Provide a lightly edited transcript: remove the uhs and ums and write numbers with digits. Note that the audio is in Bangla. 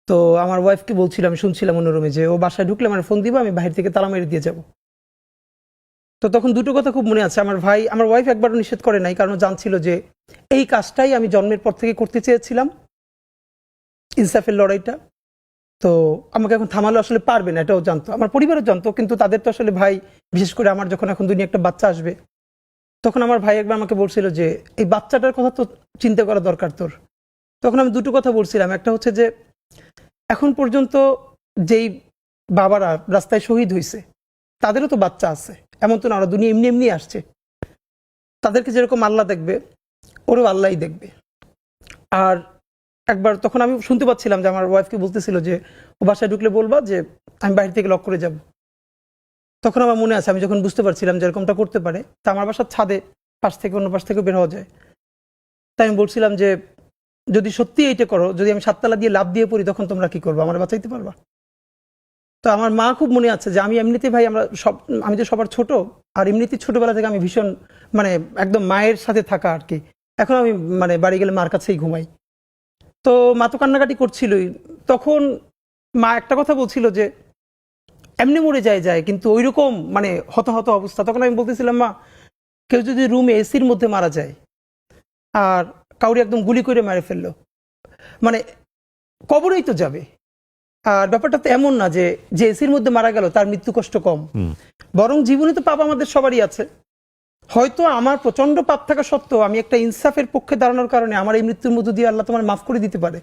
তো আমার ওয়াইফকে বলছিলাম, শুনছিলাম অন্য রুমে, যে ও বাসায় ঢুকলে আমার ফোন দিবা, আমি বাহির থেকে তালা মেরে দিয়ে যাব। তো তখন দুটো কথা খুব মনে আছে। আমার ওয়াইফ একবারও নিষেধ করে নাই, কারণ ও জানছিল যে এই কাজটাই আমি জন্মের পর থেকে করতে চেয়েছিলাম, ইনসাফের লড়াইটা। তো আমাকে এখন থামালে আসলে পারবে না, এটাও জানতো, আমার পরিবারও জানতো। কিন্তু তাদের তো আসলে ভাই, বিশেষ করে আমার যখন এখন দুনিয়া একটা বাচ্চা আসবে, তখন আমার ভাই একবার আমাকে বলছিল যে এই বাচ্চাটার কথা তো চিন্তা করা দরকার তোর। তখন আমি দুটো কথা বলছিলাম। একটা হচ্ছে যে এখন পর্যন্ত যেই বাবারা রাস্তায় শহীদ হয়েছে তাদেরও তো বাচ্চা আছে, এমন তো না ওরা দুনিয়া এমনি এমনি আসছে। তাদেরকে যেরকম আল্লাহ দেখবে, ওরও আল্লাহই দেখবে। আর একবার তখন আমি শুনতে পাচ্ছিলাম যে আমার ওয়াইফকে বলতেছিল যে ও বাসায় ঢুকলে বলবা যে আমি বাইরে থেকে লক করে যাব। তখন আমার মনে আছে, আমি যখন বুঝতে পারছিলাম যে এরকমটা করতে পারে, তা আমার বাসার ছাদে পাশ থেকে অন্য পাশ থেকে বের হওয়া যায়। তাই আমি বলছিলাম যে যদি সত্যি এইটা করো, যদি আমি 7 তালা দিয়ে লাফ দিয়ে পড়ি, তখন তোমরা কি করবো, আমার বাঁচাইতে পারবা? তো আমার মা খুব মনে আছে যে আমি এমনিতে ভাই, আমি তো সবার ছোট, আর এমনিতে ছোটবেলা থেকে আমি ভীষণ মানে একদম মায়ের সাথে থাকা আর কি। এখন আমি মানে বাড়ি গেলে মার কাছেই ঘুমাই। তো মা তো কান্নাকাটি করছিলই। তখন মা একটা কথা বলছিল যে এমনি মরে যায় কিন্তু ওইরকম মানে হতাহত অবস্থা। তখন আমি বলতেছিলাম, মা, কেউ যদি রুমে এসির মধ্যে মারা যায় আর কাউরি একদম গুলি করে মেরে ফেললো, মানে কবরেই তো যাবে। আর ব্যাপারটা তো এমন না যে যে এসির মধ্যে মারা গেল তার মৃত্যু কষ্ট কম, বরং জীবনে তো পাপ আমাদের সবারই আছে। হয়তো আমার প্রচন্ড পাপ থাকা সত্ত্বেও আমি একটা ইনসাফের পক্ষে দাঁড়ানোর কারণে আমার এই মৃত্যুর মধ্য দিয়ে আল্লাহ তোমার মাফ করে দিতে পারে।